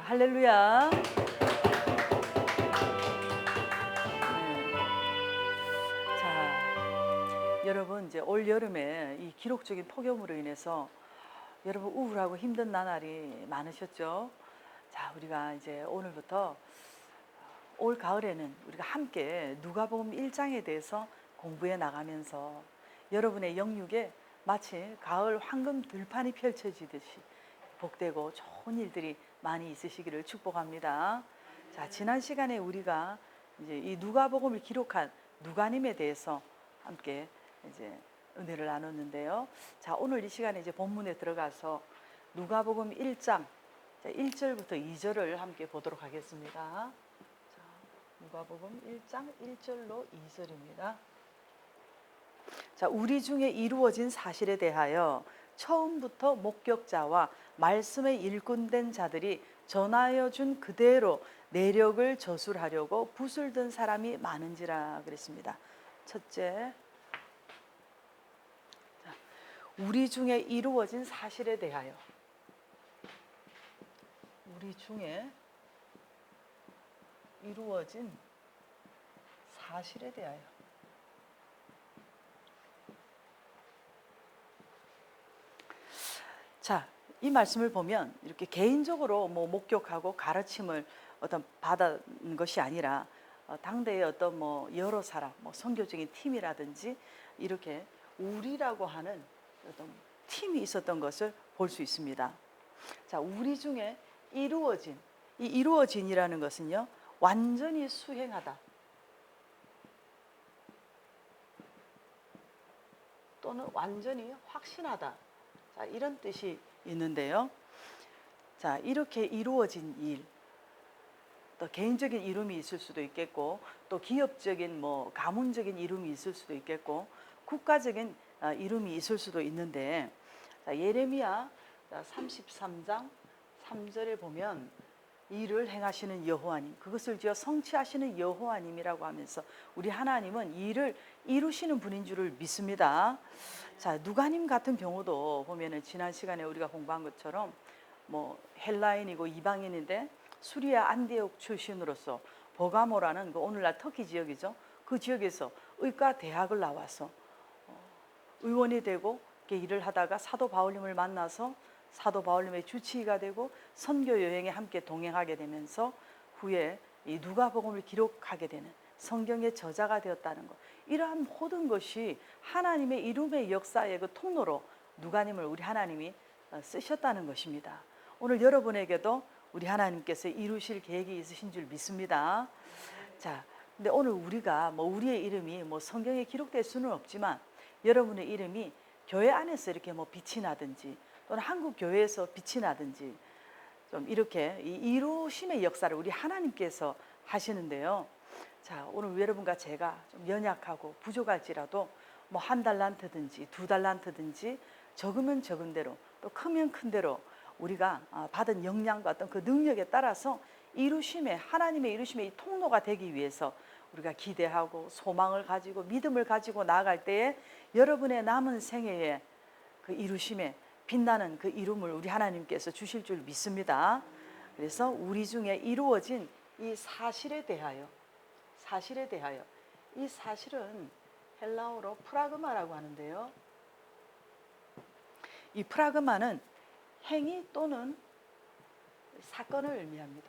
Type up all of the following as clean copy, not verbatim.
할렐루야. 네. 자, 여러분 이제 올 여름에 이 기록적인 폭염으로 인해서 여러분 우울하고 힘든 나날이 많으셨죠? 자, 우리가 이제 오늘부터 올 가을에는 우리가 함께 누가복음 1장에 대해서 공부해 나가면서 여러분의 영육에 마치 가을 황금 들판이 펼쳐지듯이 복되고 좋은 일들이 많이 있으시기를 축복합니다. 자, 지난 시간에 우리가 이제 이 누가복음을 기록한 누가님에 대해서 함께 이제 은혜를 나눴는데요. 자, 오늘 이 시간에 이제 본문에 들어가서 누가복음 1장 1절부터 2절을 함께 보도록 하겠습니다. 자, 누가복음 1장 1절로 2절입니다. 자, 우리 중에 이루어진 사실에 대하여 처음부터 목격자와 말씀의 일꾼된 자들이 전하여 준 그대로 내력을 저술하려고 붓을 든 사람이 많은지라 그랬습니다. 첫째, 우리 중에 이루어진 사실에 대하여, 우리 중에 이루어진 사실에 대하여. 자, 이 말씀을 보면 이렇게 개인적으로 뭐 목격하고 가르침을 어떤 받은 것이 아니라 당대의 어떤 뭐 여러 사람, 뭐 선교적인 팀이라든지 이렇게 우리라고 하는 어떤 팀이 있었던 것을 볼 수 있습니다. 자, 우리 중에 이루어진, 이 이루어진이라는 것은요, 완전히 수행하다 또는 완전히 확신하다. 자, 이런 뜻이 있는데요. 자, 이렇게 이루어진 일, 또 개인적인 이름이 있을 수도 있겠고, 또 기업적인 뭐 가문적인 이름이 있을 수도 있겠고, 국가적인 이름이 있을 수도 있는데, 자, 예레미야 33장 3절에 보면 일을 행하시는 여호와님, 그것을 지어 성취하시는 여호와님이라고 하면서 우리 하나님은 일을 이루시는 분인 줄을 믿습니다. 자, 누가님 같은 경우도 보면은 지난 시간에 우리가 공부한 것처럼 뭐 헬라인이고 이방인인데 수리아 안디옥 출신으로서 버가모라는 그 오늘날 터키 지역이죠. 그 지역에서 의과 대학을 나와서 의원이 되고 이렇게 일을 하다가 사도 바울님을 만나서 사도 바울님의 주치의가 되고 선교 여행에 함께 동행하게 되면서 후에 이 누가복음을 기록하게 되는 성경의 저자가 되었다는 것, 이러한 모든 것이 하나님의 이름의 역사의 그 통로로 누가님을 우리 하나님이 쓰셨다는 것입니다. 오늘 여러분에게도 우리 하나님께서 이루실 계획이 있으신 줄 믿습니다. 자, 근데 오늘 우리가 뭐 우리의 이름이 뭐 성경에 기록될 수는 없지만 여러분의 이름이 교회 안에서 이렇게 뭐 빛이 나든지 또는 한국 교회에서 빛이 나든지 좀 이렇게 이 이루심의 역사를 우리 하나님께서 하시는데요. 자, 오늘 여러분과 제가 좀 연약하고 부족할지라도 뭐 한 달란트든지 두 달란트든지 적으면 적은 대로 또 크면 큰 대로 우리가 받은 역량과 어떤 그 능력에 따라서 이루심의 하나님의 이루심의 이 통로가 되기 위해서 우리가 기대하고 소망을 가지고 믿음을 가지고 나아갈 때에 여러분의 남은 생애에 그 이루심의 빛나는 그 이름을 우리 하나님께서 주실 줄 믿습니다. 그래서 우리 중에 이루어진 이 사실에 대하여 이 사실은 헬라어로 프라그마라고 하는데요. 이 프라그마는 행위 또는 사건을 의미합니다.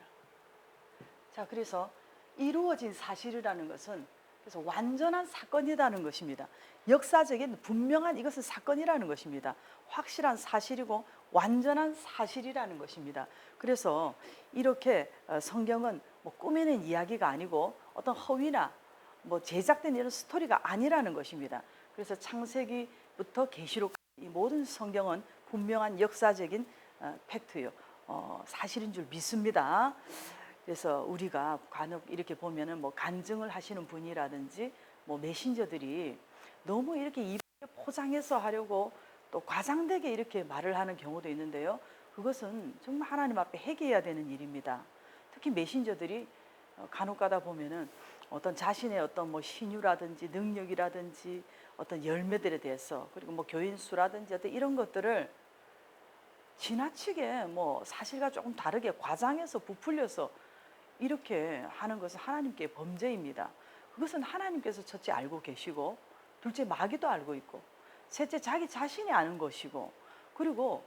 자, 그래서 이루어진 사실이라는 것은 그래서 완전한 사건이라는 것입니다. 역사적인 분명한 이것은 사건이라는 것입니다. 확실한 사실이고 완전한 사실이라는 것입니다. 그래서 이렇게 성경은 뭐 꾸미는 이야기가 아니고 어떤 허위나 뭐 제작된 이런 스토리가 아니라는 것입니다. 그래서 창세기부터 계시록 이 모든 성경은 분명한 역사적인 팩트요, 사실인 줄 믿습니다. 그래서 우리가 간혹 이렇게 보면은 뭐 간증을 하시는 분이라든지 뭐 메신저들이 너무 이렇게 이쁘게 포장해서 하려고 또 과장되게 이렇게 말을 하는 경우도 있는데요. 그것은 정말 하나님 앞에 회개해야 되는 일입니다. 특히 메신저들이 간혹 가다 보면은 어떤 자신의 어떤 뭐 신유라든지 능력이라든지 어떤 열매들에 대해서 그리고 뭐 교인 수라든지 어떤 이런 것들을 지나치게 뭐 사실과 조금 다르게 과장해서 부풀려서 이렇게 하는 것은 하나님께 범죄입니다. 그것은 하나님께서 첫째 알고 계시고, 둘째 마귀도 알고 있고, 셋째 자기 자신이 아는 것이고, 그리고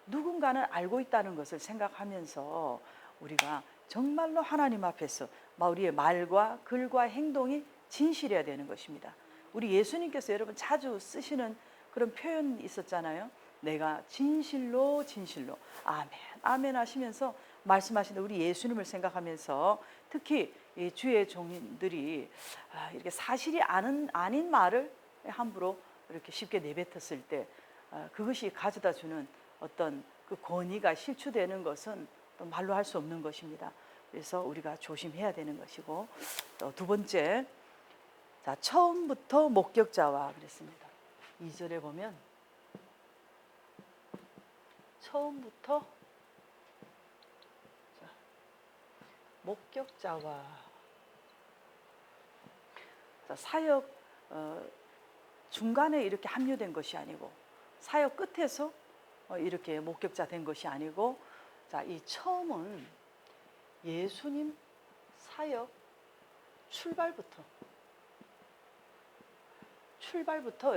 누군가는 알고 있다는 것을 생각하면서 우리가 정말로 하나님 앞에서 우리의 말과 글과 행동이 진실해야 되는 것입니다. 우리 예수님께서 여러분 자주 쓰시는 그런 표현이 있었잖아요. 내가 진실로 진실로 아멘 아멘 하시면서 말씀하시는 우리 예수님을 생각하면서, 특히 이 주의 종들이 이렇게 사실이 아닌 말을 함부로 이렇게 쉽게 내뱉었을 때 그것이 가져다 주는 어떤 그 권위가 실추되는 것은 또 말로 할 수 없는 것입니다. 그래서 우리가 조심해야 되는 것이고, 또 두 번째, 자, 처음부터 목격자와 그랬습니다. 2절에 보면 처음부터 목격자와, 자, 사역 중간에 이렇게 합류된 것이 아니고, 사역 끝에서 이렇게 목격자 된 것이 아니고, 자, 이 처음은 예수님 사역 출발부터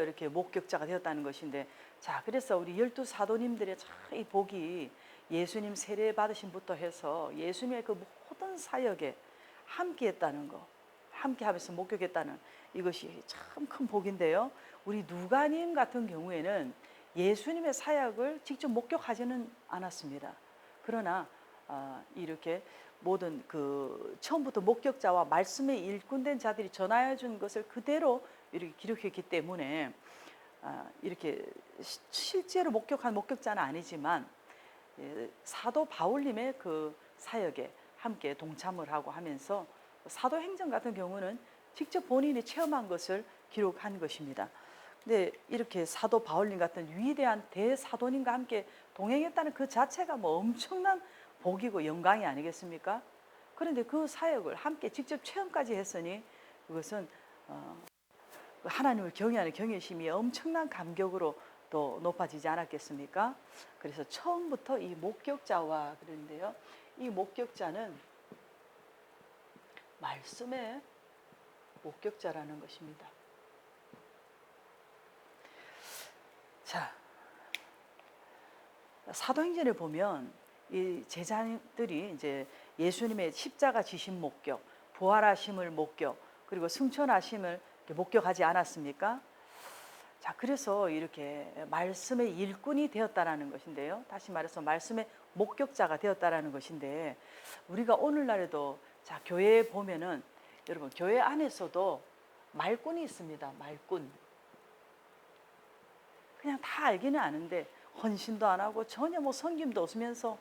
이렇게 목격자가 되었다는 것인데, 자, 그래서 우리 12 사도님들의 이 복이 예수님 세례 받으신 부터 해서 예수님의 그 모든 사역에 함께 했다는 거, 함께 하면서 목격했다는 이것이 참 큰 복인데요. 우리 누가님 같은 경우에는 예수님의 사역을 직접 목격하지는 않았습니다. 그러나 이렇게 모든 그 처음부터 목격자와 말씀에 일꾼된 자들이 전하여 준 것을 그대로 이렇게 기록했기 때문에 이렇게 실제로 목격한 목격자는 아니지만 사도 바울님의 그 사역에 함께 동참을 하고 하면서, 사도행전 같은 경우는 직접 본인이 체험한 것을 기록한 것입니다. 근데 이렇게 사도 바울님 같은 위대한 대사도님과 함께 동행했다는 그 자체가 뭐 엄청난 복이고 영광이 아니겠습니까? 그런데 그 사역을 함께 직접 체험까지 했으니 그것은 하나님을 경외하는 경외심이 엄청난 감격으로 또 높아지지 않았겠습니까? 그래서 처음부터 이 목격자와 그랬는데요. 이 목격자는 말씀의 목격자라는 것입니다. 자, 사도행전에 보면 이 제자들이 이제 예수님의 십자가 지신 목격, 부활하심을 목격, 그리고 승천하심을 목격하지 않았습니까? 자, 그래서 이렇게 말씀의 일꾼이 되었다라는 것인데요. 다시 말해서 말씀의 목격자가 되었다라는 것인데, 우리가 오늘날에도 자, 교회에 보면은 여러분 교회 안에서도 말꾼이 있습니다. 말꾼. 그냥 다 알기는 아는데 헌신도 안 하고 전혀 뭐 섬김도 없으면서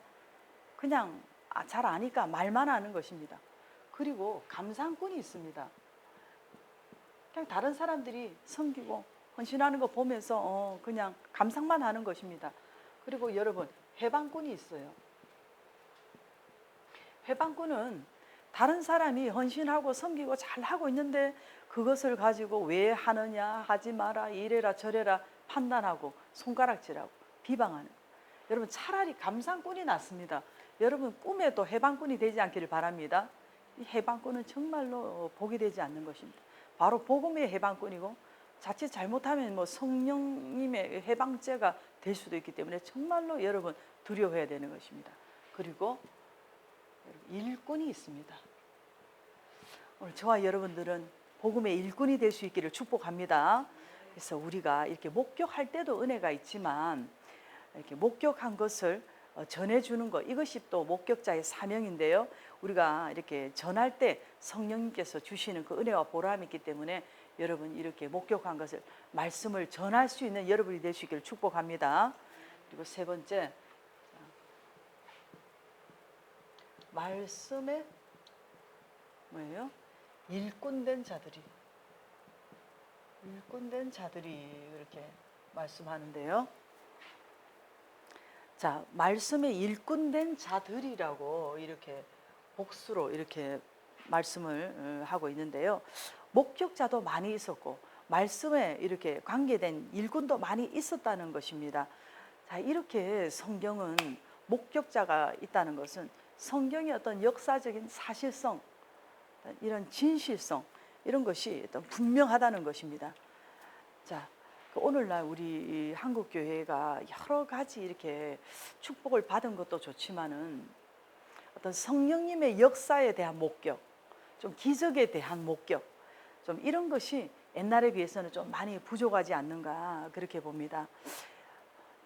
그냥 잘 아니까 말만 하는 것입니다. 그리고 감상꾼이 있습니다. 그냥 다른 사람들이 섬기고 헌신하는 거 보면서 그냥 감상만 하는 것입니다. 그리고 여러분 회방꾼이 있어요. 회방꾼은 다른 사람이 헌신하고 섬기고 잘하고 있는데 그것을 가지고 왜 하느냐, 하지 마라, 이래라 저래라 판단하고 손가락질하고 비방하는, 여러분 차라리 감상꾼이 낫습니다. 여러분 꿈에도 해방꾼이 되지 않기를 바랍니다. 이 해방꾼은 정말로 복이 되지 않는 것입니다. 바로 복음의 해방꾼이고, 자칫 잘못하면 뭐 성령님의 해방죄가 될 수도 있기 때문에 정말로 여러분 두려워해야 되는 것입니다. 그리고 일꾼이 있습니다. 오늘 저와 여러분들은 복음의 일꾼이 될 수 있기를 축복합니다. 그래서 우리가 이렇게 목격할 때도 은혜가 있지만 이렇게 목격한 것을 전해주는 것, 이것이 또 목격자의 사명인데요. 우리가 이렇게 전할 때 성령님께서 주시는 그 은혜와 보람이 있기 때문에 여러분 이렇게 목격한 것을 말씀을 전할 수 있는 여러분이 될 수 있기를 축복합니다. 그리고 세 번째, 말씀에 뭐예요? 일꾼된 자들이 이렇게 말씀하는데요. 자, 말씀에 일꾼된 자들이라고 이렇게 복수로 이렇게 말씀을 하고 있는데요. 목격자도 많이 있었고 말씀에 이렇게 관계된 일꾼도 많이 있었다는 것입니다. 자, 이렇게 성경은 목격자가 있다는 것은 성경의 어떤 역사적인 사실성, 이런 진실성, 이런 것이 어떤 분명하다는 것입니다. 자, 오늘날 우리 한국 교회가 여러 가지 이렇게 축복을 받은 것도 좋지만은 어떤 성령님의 역사에 대한 목격, 좀 기적에 대한 목격, 좀 이런 것이 옛날에 비해서는 좀 많이 부족하지 않는가 그렇게 봅니다.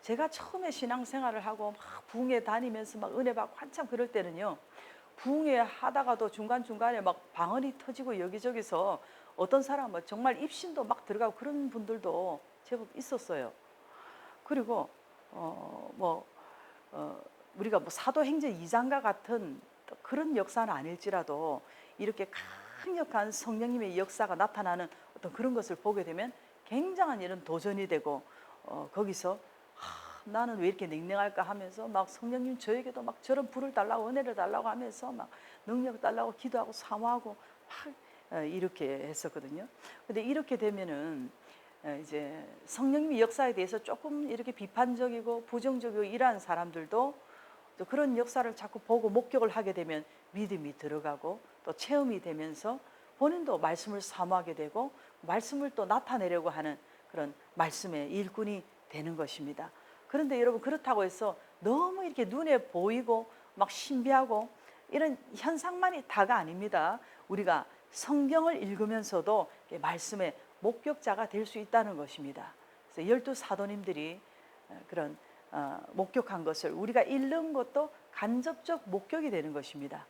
제가 처음에 신앙생활을 하고 막 부흥회 다니면서 막 은혜 받고 한참 그럴 때는요, 부흥회 하다가도 중간중간에 막 방언이 터지고 여기저기서 어떤 사람은 정말 입신도 막 들어가고 그런 분들도 제법 있었어요. 그리고 뭐 우리가 뭐 사도행전 2장과 같은 그런 역사는 아닐지라도 이렇게 강력한 성령님의 역사가 나타나는 어떤 그런 것을 보게 되면 굉장한 이런 도전이 되고 거기서 나는 왜 이렇게 냉랭할까 하면서 막 성령님 저에게도 막 저런 불을 달라고 은혜를 달라고 하면서 막 능력 달라고 기도하고 사모하고 막 이렇게 했었거든요. 근데 이렇게 되면은 이제 성령님의 역사에 대해서 조금 이렇게 비판적이고 부정적이고 이러한 사람들도 또 그런 역사를 자꾸 보고 목격을 하게 되면 믿음이 들어가고 또 체험이 되면서 본인도 말씀을 사모하게 되고 말씀을 또 나타내려고 하는 그런 말씀의 일꾼이 되는 것입니다. 그런데 여러분, 그렇다고 해서 너무 이렇게 눈에 보이고 막 신비하고 이런 현상만이 다가 아닙니다. 우리가 성경을 읽으면서도 말씀의 목격자가 될 수 있다는 것입니다. 그래서 12 사도님들이 그런 목격한 것을 우리가 읽는 것도 간접적 목격이 되는 것입니다.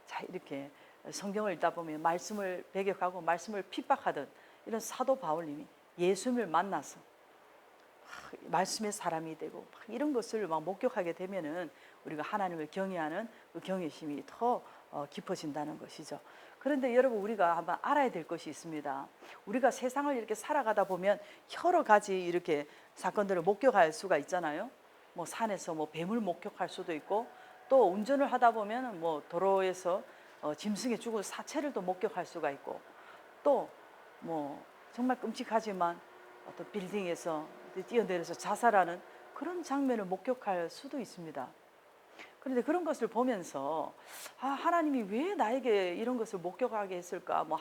자, 이렇게 성경을 읽다 보면 말씀을 배격하고 말씀을 핍박하던 이런 사도 바울님이 예수님을 만나서 말씀의 사람이 되고 이런 것을 막 목격하게 되면은 우리가 하나님을 경외하는 그 경외심이 더 깊어진다는 것이죠. 그런데 여러분, 우리가 한번 알아야 될 것이 있습니다. 우리가 세상을 이렇게 살아가다 보면 여러 가지 이렇게 사건들을 목격할 수가 있잖아요. 뭐 산에서 뭐 뱀을 목격할 수도 있고, 또 운전을 하다 보면 뭐 도로에서 짐승에 죽은 사체를 또 목격할 수가 있고, 또 뭐 정말 끔찍하지만 어떤 빌딩에서 뛰어내려서 자살하는 그런 장면을 목격할 수도 있습니다. 그런데 그런 것을 보면서 하나님이 왜 나에게 이런 것을 목격하게 했을까? 뭐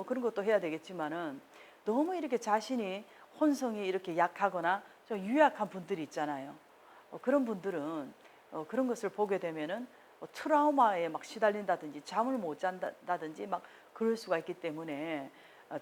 그런 것도 해야 되겠지만은 너무 이렇게 자신이 혼성이 이렇게 약하거나 좀 유약한 분들이 있잖아요. 그런 분들은 그런 것을 보게 되면은 트라우마에 막 시달린다든지 잠을 못 잔다든지 막 그럴 수가 있기 때문에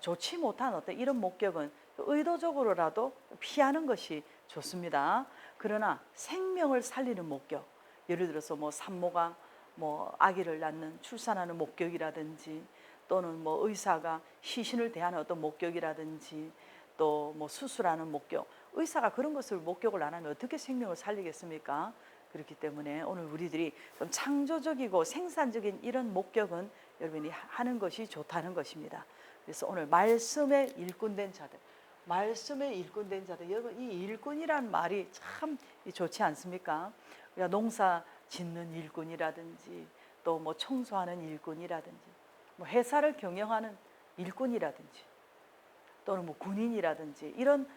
좋지 못한 어떤 이런 목격은 의도적으로라도 피하는 것이 좋습니다. 그러나 생명을 살리는 목격, 예를 들어서 뭐 산모가 뭐 아기를 낳는 출산하는 목격이라든지, 또는 뭐 의사가 시신을 대하는 어떤 목격이라든지, 또 뭐 수술하는 목격, 의사가 그런 것을 목격을 안 하면 어떻게 생명을 살리겠습니까? 그렇기 때문에 오늘 우리들이 좀 창조적이고 생산적인 이런 목격은 여러분이 하는 것이 좋다는 것입니다. 그래서 오늘 말씀에 일꾼된 자들, 말씀에 일꾼된 자들, 여러분 이 일꾼이란 말이 참 좋지 않습니까? 우리가 농사 짓는 일꾼이라든지, 또 뭐 청소하는 일꾼이라든지, 뭐 회사를 경영하는 일꾼이라든지, 또는 뭐 군인이라든지 이런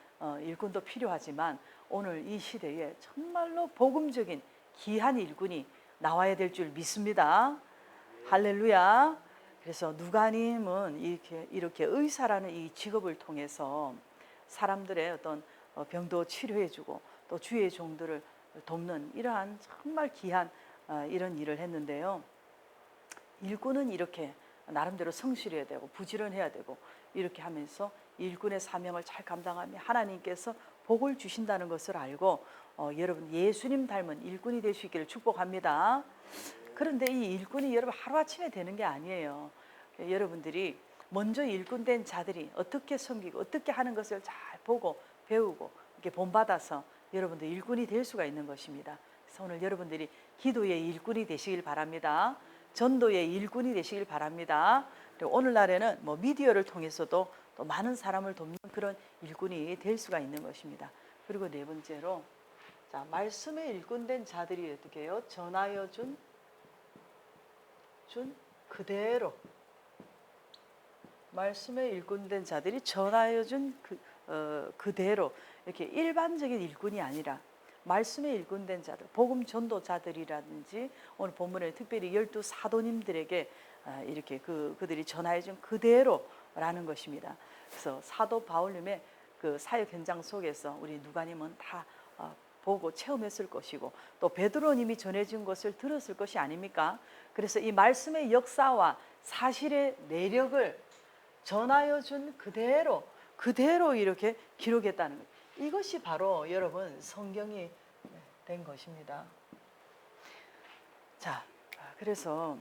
일꾼도 필요하지만 오늘 이 시대에 정말로 복음적인 귀한 일꾼이 나와야 될 줄 믿습니다. 할렐루야. 그래서 누가님은 이렇게 의사라는 이 직업을 통해서 사람들의 어떤 병도 치료해주고 또 주의 종들을 돕는 이러한 정말 귀한 이런 일을 했는데요. 일꾼은 이렇게 나름대로 성실해야 되고 부지런해야 되고 이렇게 하면서 일꾼의 사명을 잘 감당하며 하나님께서 복을 주신다는 것을 알고 여러분 예수님 닮은 일꾼이 될 수 있기를 축복합니다. 그런데 이 일꾼이 여러분 하루아침에 되는 게 아니에요. 여러분들이 먼저 일꾼 된 자들이 어떻게 섬기고 어떻게 하는 것을 잘 보고 배우고 이렇게 본받아서 여러분들 일꾼이 될 수가 있는 것입니다. 그래서 오늘 여러분들이 기도의 일꾼이 되시길 바랍니다. 전도의 일꾼이 되시길 바랍니다. 그리고 오늘날에는 뭐 미디어를 통해서도 또 많은 사람을 돕는 그런 일꾼이 될 수가 있는 것입니다. 그리고 네 번째로, 자, 말씀에 일꾼된 자들이 어떻게 해요? 전하여 준 그대로, 말씀에 일꾼된 자들이 전하여 준 그대로, 이렇게 일반적인 일꾼이 아니라 말씀에 일꾼된 자들, 복음 전도자들이라든지 오늘 본문에 특별히 12 사도님들에게 이렇게 그들이 전하여 준 그대로라는 것입니다. 그래서 사도 바울님의 그 사역 현장 속에서 우리 누가님은 다 보고 체험했을 것이고 또 베드로님이 전해준 것을 들었을 것이 아닙니까? 그래서 이 말씀의 역사와 사실의 내력을 전하여 준 그대로 이렇게 기록했다는 거예요. 이것이 바로 여러분 성경이 된 것입니다. 자, 그래서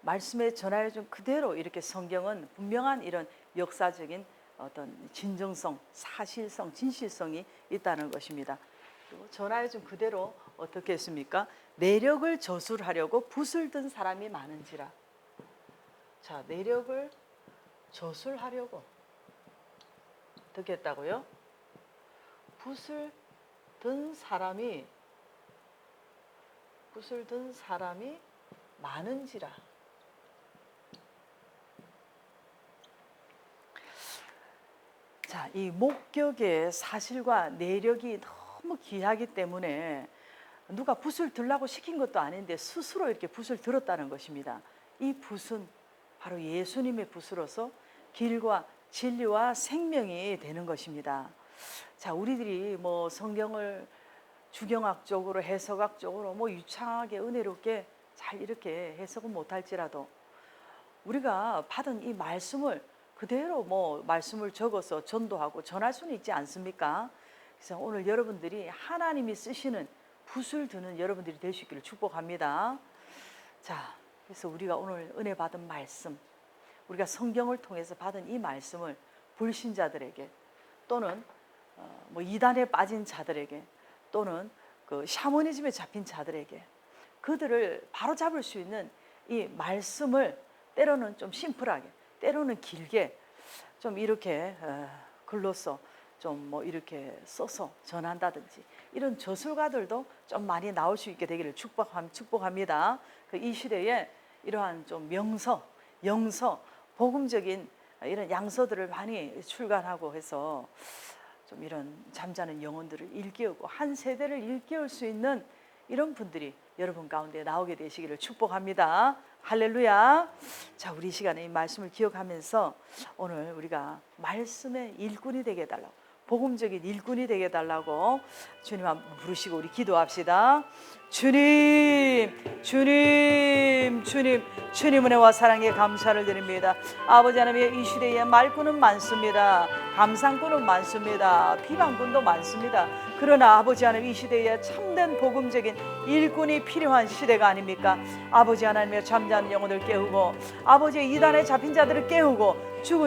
말씀에 전하여 준 그대로 이렇게 성경은 분명한 이런 역사적인 어떤 진정성, 사실성, 진실성이 있다는 것입니다. 그리고 전하여 준 그대로 어떻게 했습니까? 내력을 저술하려고 붓을 든 사람이 많은지라. 자, 내력을 저술하려고 어떻게 했다고요? 붓을 든 사람이 많은지라. 자, 이 목격의 사실과 내력이 너무 귀하기 때문에 누가 붓을 들라고 시킨 것도 아닌데 스스로 이렇게 붓을 들었다는 것입니다. 이 붓은 바로 예수님의 붓으로서 길과 진리와 생명이 되는 것입니다. 자, 우리들이 뭐 성경을 주경학적으로 해석학적으로 뭐 유창하게 은혜롭게 잘 이렇게 해석은 못할지라도 우리가 받은 이 말씀을 그대로 뭐 말씀을 적어서 전도하고 전할 수는 있지 않습니까? 그래서 오늘 여러분들이 하나님이 쓰시는 붓을 드는 여러분들이 될 수 있기를 축복합니다. 자, 그래서 우리가 오늘 은혜 받은 말씀, 우리가 성경을 통해서 받은 이 말씀을 불신자들에게 또는 뭐 이단에 빠진 자들에게 또는 그 샤머니즘에 잡힌 자들에게 그들을 바로잡을 수 있는 이 말씀을 때로는 좀 심플하게 때로는 길게 좀 이렇게 글로써 좀 뭐 이렇게 써서 전한다든지 이런 저술가들도 좀 많이 나올 수 있게 되기를 축복합니다. 이 시대에 이러한 좀 명서, 영서, 복음적인 이런 양서들을 많이 출간하고 해서 좀 이런 잠자는 영혼들을 일깨우고 한 세대를 일깨울 수 있는 이런 분들이 여러분 가운데 나오게 되시기를 축복합니다. 할렐루야. 자, 우리 시간에 이 말씀을 기억하면서 오늘 우리가 말씀의 일꾼이 되게 해달라고, 복음적인 일꾼이 되게 해달라고 주님 한번 부르시고 우리 기도합시다. 주님, 주님, 주님, 주님 은혜와 사랑에 감사를 드립니다. 아버지 하나님, 이 시대에 말꾼은 많습니다. 감상꾼은 많습니다. 비방꾼도 많습니다. 그러나 아버지 하나님, 이 시대에 참된 복음적인 일꾼이 필요한 시대가 아닙니까? 아버지 하나님의 잠자는 영혼을 깨우고 아버지의 이단에 잡힌 자들을 깨우고 죽은